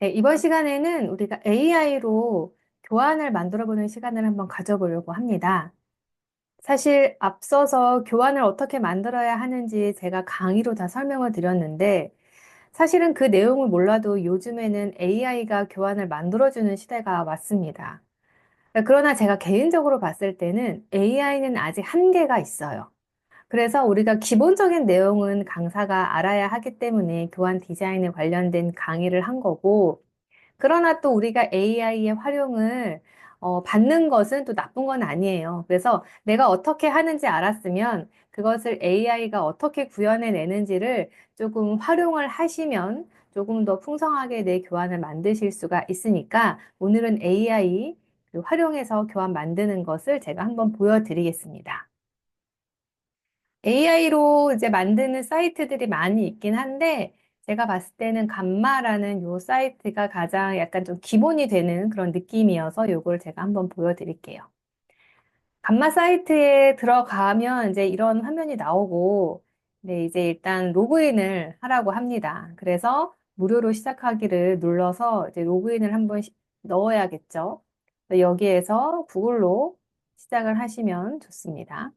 네, 이번 시간에는 우리가 AI로 교환을 만들어 보는 시간을 한번 가져보려고 합니다. 사실 앞서서 교환을 어떻게 만들어야 하는지 제가 강의로 다 설명을 드렸는데, 사실은 그 내용을 몰라도 요즘에는 AI가 교환을 만들어주는 시대가 왔습니다. 그러나 제가 개인적으로 봤을 때는 AI는 아직 한계가 있어요. 그래서 우리가 기본적인 내용은 강사가 알아야 하기 때문에 교환 디자인에 관련된 강의를 한 거고, 그러나 또 우리가 AI의 활용을 받는 것은 또 나쁜 건 아니에요. 그래서 내가 어떻게 하는지 알았으면 그것을 AI가 어떻게 구현해 내는지를 조금 활용을 하시면 조금 더 풍성하게 내 교환을 만드실 수가 있으니까 오늘은 AI 활용해서 교환 만드는 것을 제가 한번 보여드리겠습니다. AI로 이제 만드는 사이트들이 많이 있긴 한데, 제가 봤을 때는 감마라는 요 사이트가 가장 약간 좀 기본이 되는 그런 느낌이어서 요걸 제가 한번 보여드릴게요. 감마 사이트에 들어가면 이제 이런 화면이 나오고, 네, 이제 일단 로그인을 하라고 합니다. 그래서 무료로 시작하기를 눌러서 이제 로그인을 한번 넣어야겠죠. 여기에서 구글로 시작을 하시면 좋습니다.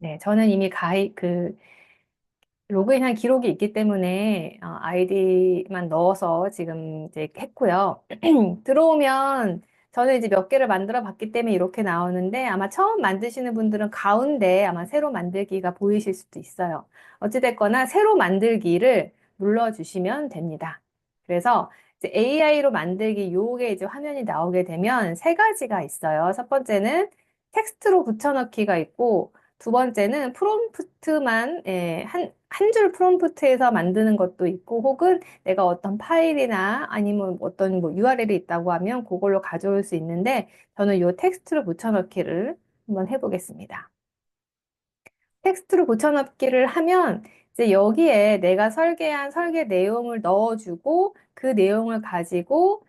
네, 저는 이미 로그인한 기록이 있기 때문에 아이디만 넣어서 지금 이제 했고요. 들어오면 저는 이제 몇 개를 만들어 봤기 때문에 이렇게 나오는데 아마 처음 만드시는 분들은 가운데 아마 새로 만들기가 보이실 수도 있어요. 어찌됐거나 새로 만들기를 눌러주시면 됩니다. 그래서 이제 AI로 만들기 요게 이제 화면이 나오게 되면 세 가지가 있어요. 첫 번째는 텍스트로 붙여넣기가 있고 두 번째는 프롬프트만, 한 줄 프롬프트에서 만드는 것도 있고, 혹은 내가 어떤 파일이나 아니면 어떤 뭐 URL이 있다고 하면 그걸로 가져올 수 있는데, 저는 이 텍스트로 붙여넣기를 한번 해보겠습니다. 텍스트로 붙여넣기를 하면 이제 여기에 내가 설계한 설계 내용을 넣어주고 그 내용을 가지고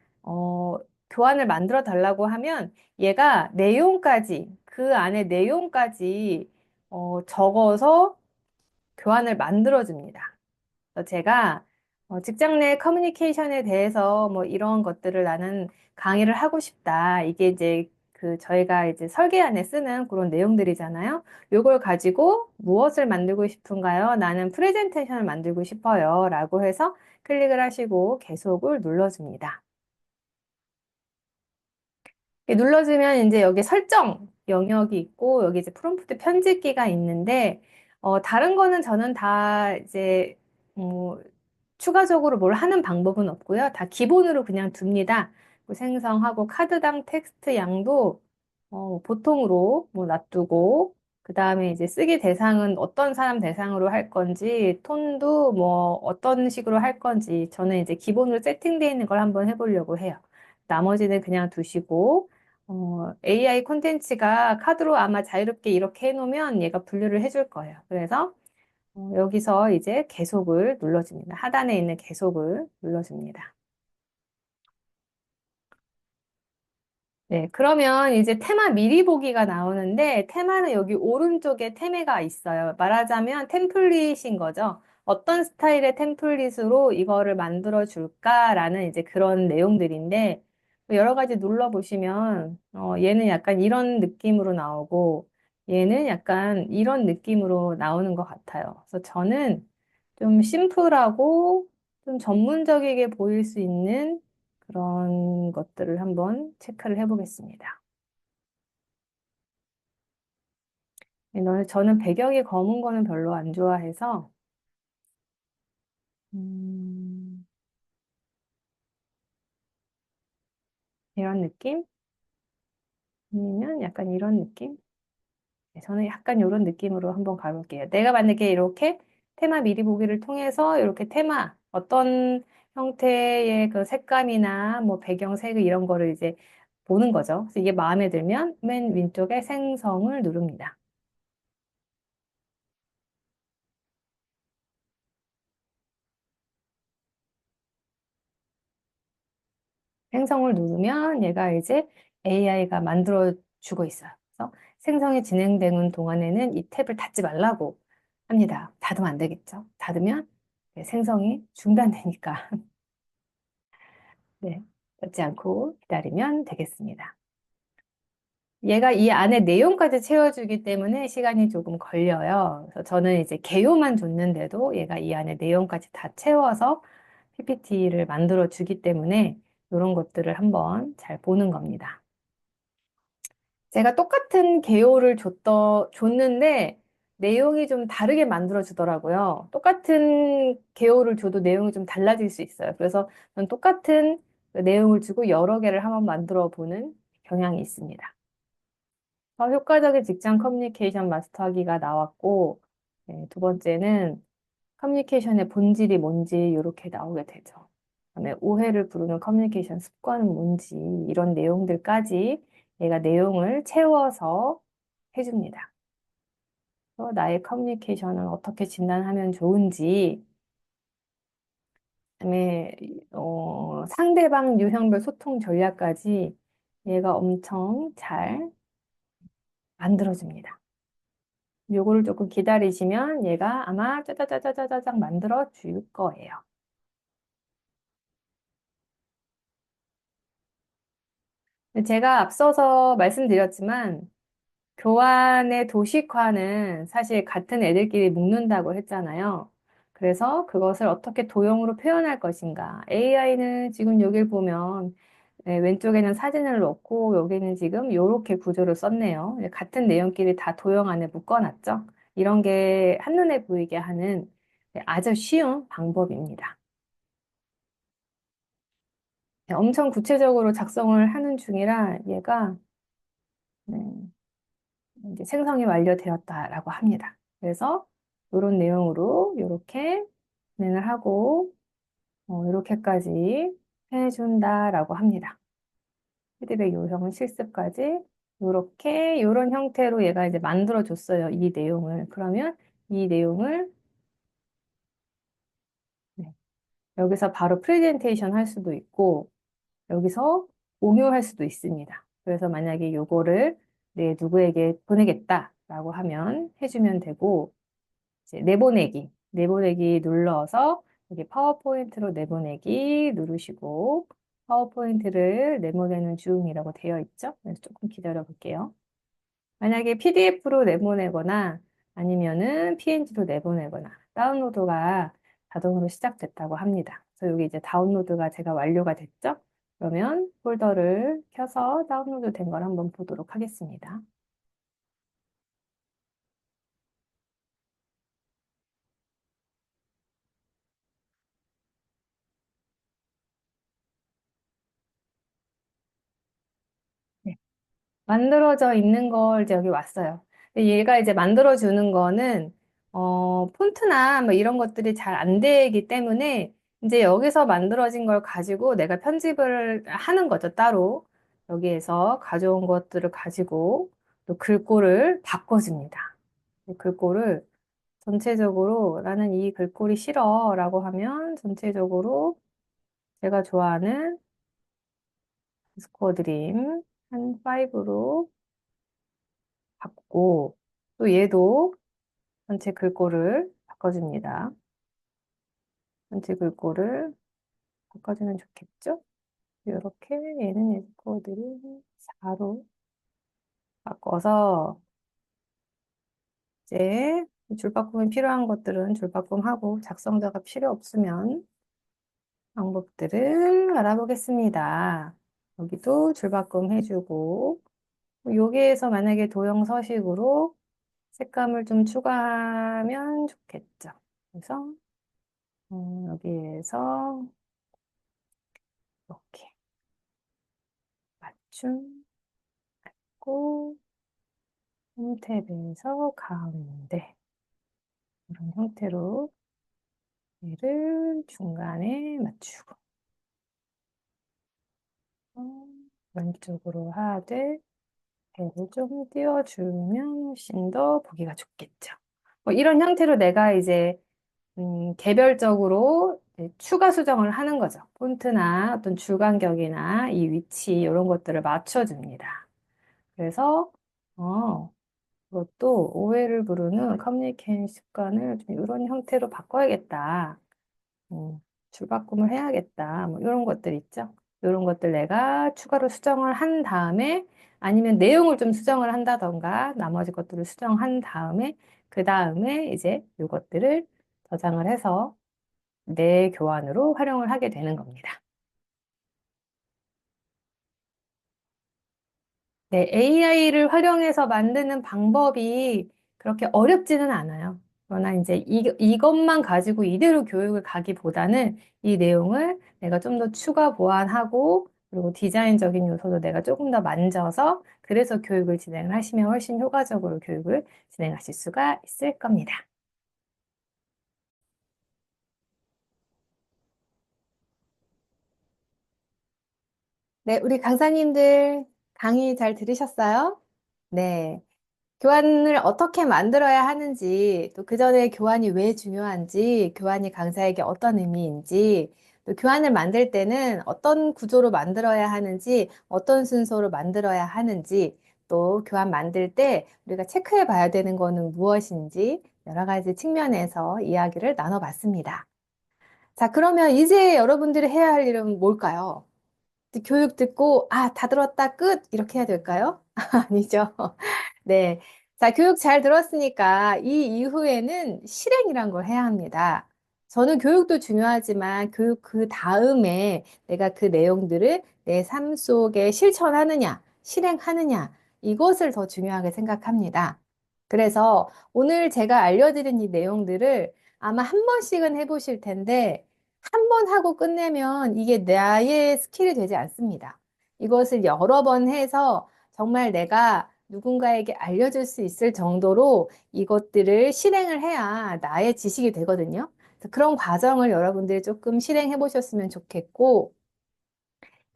교환을 만들어 달라고 하면 얘가 내용까지 그 안에 내용까지 적어서 교환을 만들어 줍니다. 그래서 제가 직장 내 커뮤니케이션에 대해서 뭐 이런 것들을 나는 강의를 하고 싶다. 이게 이제 저희가 이제 설계안에 쓰는 그런 내용들이잖아요. 요걸 가지고 무엇을 만들고 싶은가요? 나는 프레젠테이션을 만들고 싶어요. 라고 해서 클릭을 하시고 계속을 눌러줍니다. 이렇게 눌러주면 이제 여기 설정 영역이 있고 여기 이제 프롬프트 편집기가 있는데 다른 거는 저는 다 이제 추가적으로 뭘 하는 방법은 없고요. 다 기본으로 그냥 둡니다. 뭐 생성하고 카드당 텍스트 양도 보통으로 뭐 놔두고 그 다음에 이제 쓰기 대상은 어떤 사람 대상으로 할 건지 톤도 뭐 어떤 식으로 할 건지 저는 이제 기본으로 세팅되어 있는 걸 한번 해보려고 해요. 나머지는 그냥 두시고 AI 콘텐츠가 카드로 아마 자유롭게 이렇게 해놓으면 얘가 분류를 해줄 거예요. 그래서 여기서 이제 계속을 눌러줍니다. 하단에 있는 계속을 눌러줍니다. 네, 그러면 이제 테마 미리 보기가 나오는데 테마는 여기 오른쪽에 테마가 있어요. 말하자면 템플릿인 거죠. 어떤 스타일의 템플릿으로 이거를 만들어 줄까라는 이제 그런 내용들인데 여러 가지 눌러보시면 얘는 약간 이런 느낌으로 나오고 얘는 약간 이런 느낌으로 나오는 것 같아요. 그래서 저는 좀 심플하고 좀 전문적이게 보일 수 있는 그런 것들을 한번 체크를 해보겠습니다. 저는 배경이 검은 거는 별로 안 좋아해서, 음, 이런 느낌? 아니면 약간 이런 느낌? 네, 저는 약간 이런 느낌으로 한번 가볼게요. 내가 만약에 이렇게 테마 미리 보기를 통해서 이렇게 테마, 어떤 형태의 그 색감이나 뭐 배경색 이런 거를 이제 보는 거죠. 그래서 이게 마음에 들면 맨 왼쪽에 생성을 누릅니다. 생성을 누르면 얘가 이제 AI가 만들어주고 있어요. 그래서 생성이 진행되는 동안에는 이 탭을 닫지 말라고 합니다. 닫으면 안 되겠죠. 닫으면 네, 생성이 중단되니까 네, 닫지 않고 기다리면 되겠습니다. 얘가 이 안에 내용까지 채워주기 때문에 시간이 조금 걸려요. 그래서 저는 이제 개요만 줬는데도 얘가 이 안에 내용까지 다 채워서 PPT를 만들어 주기 때문에 이런 것들을 한번 잘 보는 겁니다. 제가 똑같은 개요를 줬는데 내용이 좀 다르게 만들어 주더라고요. 똑같은 개요를 줘도 내용이 좀 달라질 수 있어요. 그래서 전 똑같은 내용을 주고 여러 개를 한번 만들어 보는 경향이 있습니다. 효과적인 직장 커뮤니케이션 마스터하기가 나왔고, 네, 두 번째는 커뮤니케이션의 본질이 뭔지 이렇게 나오게 되죠. 그다음에 오해를 부르는 커뮤니케이션 습관은 뭔지 이런 내용들까지 얘가 내용을 채워서 해줍니다. 나의 커뮤니케이션을 어떻게 진단하면 좋은지, 그다음에 상대방 유형별 소통 전략까지 얘가 엄청 잘 만들어줍니다. 요거를 조금 기다리시면 얘가 아마 짜자자자자자장 만들어 줄 거예요. 제가 앞서서 말씀드렸지만 교환의 도식화는 사실 같은 애들끼리 묶는다고 했잖아요. 그래서 그것을 어떻게 도형으로 표현할 것인가. AI는 지금 여길 보면 왼쪽에는 사진을 넣고 여기는 지금 이렇게 구조를 썼네요. 같은 내용끼리 다 도형 안에 묶어놨죠. 이런 게 한눈에 보이게 하는 아주 쉬운 방법입니다. 엄청 구체적으로 작성을 하는 중이라 얘가 네, 이제 생성이 완료되었다라고 합니다. 그래서 이런 내용으로 이렇게 진행을 하고 이렇게까지 해준다라고 합니다. 피드백 요청 실습까지 이렇게 이런 형태로 얘가 이제 만들어 줬어요. 이 내용을. 그러면 이 내용을 네, 여기서 바로 프레젠테이션 할 수도 있고 여기서 공유할 수도 있습니다. 그래서 만약에 요거를 내 누구에게 보내겠다라고 하면 해주면 되고 이제 내보내기 눌러서 여기 파워포인트로 내보내기 누르시고 파워포인트를 내보내는 중이라고 되어 있죠. 그래서 조금 기다려 볼게요. 만약에 PDF로 내보내거나 아니면은 PNG로 내보내거나 다운로드가 자동으로 시작됐다고 합니다. 그래서 여기 이제 다운로드가 제가 완료가 됐죠? 그러면 폴더를 켜서 다운로드 된 걸 한번 보도록 하겠습니다. 네. 만들어져 있는 걸 이제 여기 왔어요. 근데 얘가 이제 만들어주는 거는, 폰트나 뭐 이런 것들이 잘 안 되기 때문에 이제 여기서 만들어진 걸 가지고 내가 편집을 하는 거죠, 따로. 여기에서 가져온 것들을 가지고 또 글꼴을 바꿔줍니다. 이 글꼴을 전체적으로 나는 이 글꼴이 싫어 라고 하면 전체적으로 제가 좋아하는 스코어드림 한 5로 바꾸고 또 얘도 전체 글꼴을 바꿔줍니다. 전체 글꼴을 바꿔주면 좋겠죠? 이렇게 얘는 스코어드림 4로 바꿔서 이제 줄바꿈이 필요한 것들은 줄바꿈하고 작성자가 필요 없으면 방법들을 알아보겠습니다. 여기도 줄바꿈 해주고 여기에서 만약에 도형 서식으로 색감을 좀 추가하면 좋겠죠. 그래서 여기에서 이렇게 맞춤 고 홈탭에서 가운데 이런 형태로 얘를 중간에 맞추고 어, 왼쪽으로 하되 배를 좀 띄워주면 훨씬 더 보기가 좋겠죠. 이런 형태로 내가 이제 개별적으로 추가 수정을 하는 거죠. 폰트나 어떤 줄간격이나 이 위치 이런 것들을 맞춰줍니다. 그래서 그것도 오해를 부르는 커뮤니케이션 습관을 좀 이런 형태로 바꿔야겠다. 줄바꿈을 해야겠다. 뭐 이런 것들 있죠. 이런 것들 내가 추가로 수정을 한 다음에 아니면 내용을 좀 수정을 한다던가 나머지 것들을 수정한 다음에 그 다음에 이제 이것들을 저장을 해서 내 교환으로 활용을 하게 되는 겁니다. 네, AI를 활용해서 만드는 방법이 그렇게 어렵지는 않아요. 그러나 이제 이것만 가지고 이대로 교육을 가기보다는 이 내용을 내가 좀 더 추가 보완하고 그리고 디자인적인 요소도 내가 조금 더 만져서 그래서 교육을 진행을 하시면 훨씬 효과적으로 교육을 진행하실 수가 있을 겁니다. 네, 우리 강사님들 강의 잘 들으셨어요? 네. 교환을 어떻게 만들어야 하는지, 또 그 전에 교환이 왜 중요한지, 교환이 강사에게 어떤 의미인지, 또 교환을 만들 때는 어떤 구조로 만들어야 하는지, 어떤 순서로 만들어야 하는지, 또 교환 만들 때 우리가 체크해 봐야 되는 거는 무엇인지, 여러 가지 측면에서 이야기를 나눠봤습니다. 자, 그러면 이제 여러분들이 해야 할 일은 뭘까요? 교육 듣고, 아, 다 들었다, 끝! 이렇게 해야 될까요? 아니죠. 네. 자, 교육 잘 들었으니까 이 이후에는 실행이란 걸 해야 합니다. 저는 교육도 중요하지만 교육 그 다음에 내가 그 내용들을 내 삶 속에 실천하느냐, 실행하느냐, 이것을 더 중요하게 생각합니다. 그래서 오늘 제가 알려드린 이 내용들을 아마 한 번씩은 해보실 텐데, 한 번 하고 끝내면 이게 나의 스킬이 되지 않습니다. 이것을 여러 번 해서 정말 내가 누군가에게 알려줄 수 있을 정도로 이것들을 실행을 해야 나의 지식이 되거든요. 그래서 그런 과정을 여러분들이 조금 실행해 보셨으면 좋겠고,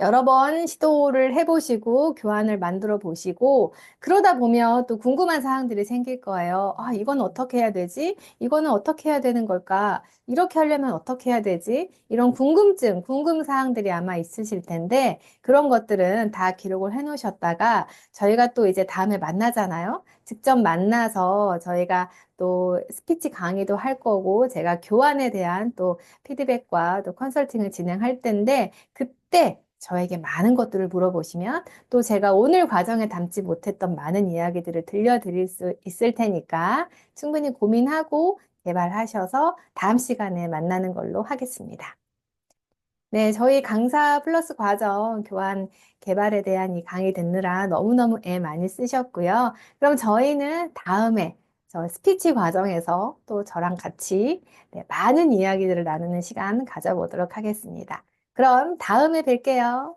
여러 번 시도를 해보시고 교환을 만들어 보시고 그러다 보면 또 궁금한 사항들이 생길 거예요. 아, 이건 어떻게 해야 되지? 이거는 어떻게 해야 되는 걸까? 이렇게 하려면 어떻게 해야 되지? 이런 궁금증, 궁금 사항들이 아마 있으실 텐데 그런 것들은 다 기록을 해 놓으셨다가 저희가 또 이제 다음에 만나잖아요. 직접 만나서 저희가 또 스피치 강의도 할 거고 제가 교환에 대한 또 피드백과 또 컨설팅을 진행할 텐데 그때 저에게 많은 것들을 물어보시면 또 제가 오늘 과정에 담지 못했던 많은 이야기들을 들려드릴 수 있을 테니까 충분히 고민하고 개발하셔서 다음 시간에 만나는 걸로 하겠습니다. 네, 저희 강사 플러스 과정 교환 개발에 대한 이 강의 듣느라 너무너무 애 많이 쓰셨고요. 그럼 저희는 다음에 저 스피치 과정에서 또 저랑 같이 네, 많은 이야기들을 나누는 시간 가져보도록 하겠습니다. 그럼 다음에 뵐게요.